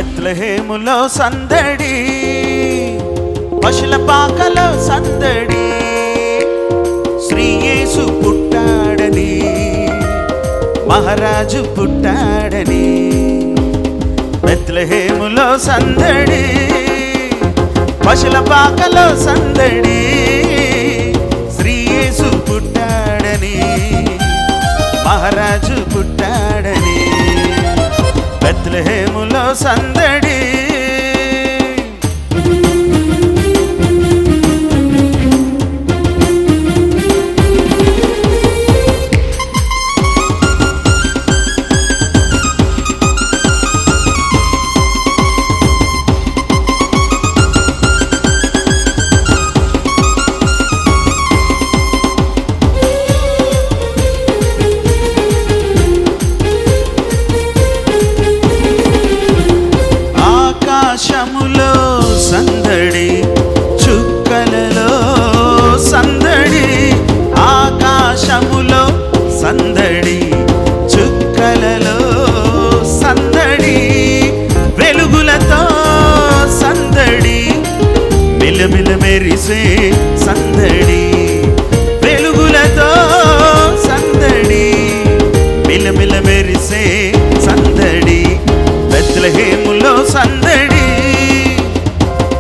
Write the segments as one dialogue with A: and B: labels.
A: బెత్లెహేములో సందడి, పశుల పాకలో సందడి, శ్రీ యేసు పుట్టాడని, మహారాజు పుట్టాడని. బెత్లెహేములో సందడి, పశుల పాకలో సందడి, శ్రీ యేసు పుట్టాడని, మహారాజు పుట్టాడని. బెత్లెహేములో సందడి. ఆకాశములో సందడి, చుక్కలలో సందడి, ఆకాశములో సందడి, చుక్కలలో సందడి, వెలుగులతో సందడి, మిలమిల మెరిసే సందడి, వెలుగులతో సందడి, మిలమిల మెరిసే సందడి. బెత్లెహేములో సందడి,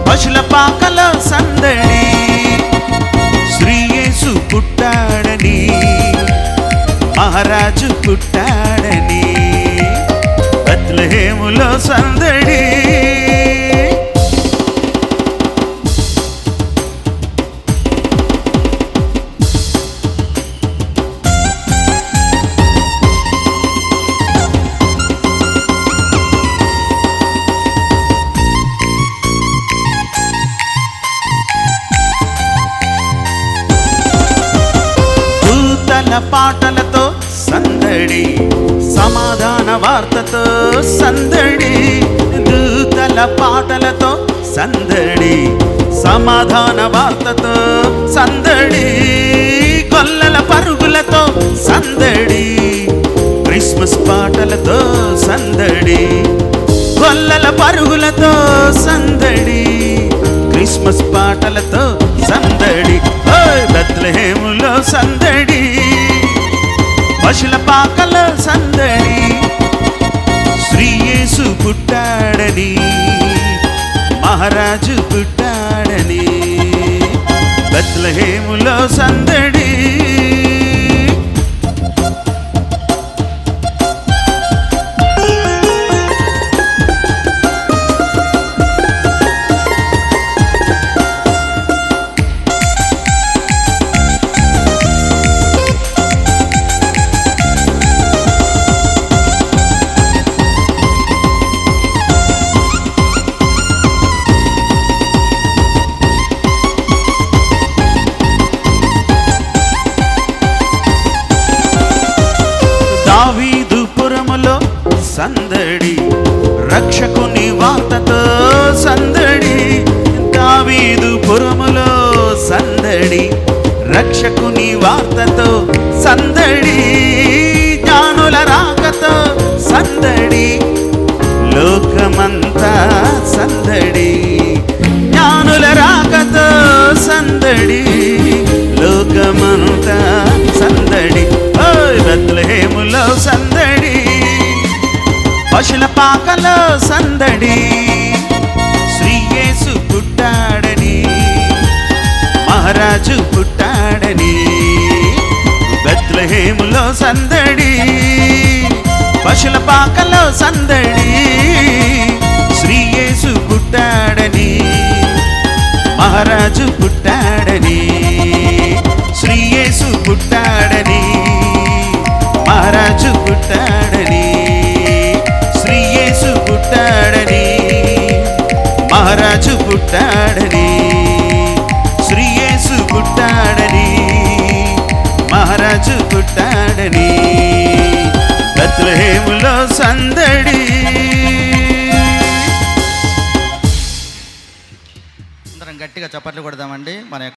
A: పశుల పాకలో సందడి, శ్రీ యేసు పుట్టాడని, మహారాజు పుట్టాడని. బెత్లెహేములో సందడి. పాటలతో సందడి, సమాధాన వార్తతో సందడి, దూతల పాటలతో సందడి, సమాధాన వార్తతో సందడి, గొల్లల పరుగులతో సందడి, క్రిస్మస్ పాటలతో సందడి, గొల్లల పరుగులతో సందడి, క్రిస్మస్ పాటలతో సందడి. బెత్లెహేములో సందడి, పశుల పాకలో సందడి, శ్రీ యేసు పుట్టాడని, మహారాజు పుట్టాడని. బెత్లెహేములో సందడి. దావీదుపురములో సందడి, రక్షకుని వార్తతో సందడి, దావీదుపురములో సందడి, రక్షకుని వార్తతో సందడి, జ్ఞానుల రాకతో సందడి, లోకమంతా సందడి, జ్ఞానుల రాకతో సందడి, లోకమంతా సందడి. బెత్లెహేములో సందడి, పశుల పాకలో సందడి, శ్రీ యేసు పుట్టాడని, మహారాజు పుట్టాడని. బెత్లెహేములో సందడి, పశుల పాకలో సందడి, శ్రీ యేసు పుట్టాడని, మహారాజు పుట్టాడని. శ్రీ యేసు పుట్టాడని, మహారాజు పుట్టాడని, శ్రీ యేసు పుట్టాడని, మహారాజు పుట్టాడని, శ్రీ యేసు పుట్టాడని, మహారాజు పుట్టాడని. బెత్లెహేములో సందడి.
B: అందరం గట్టిగా చప్పట్లు కొడదామండి. మన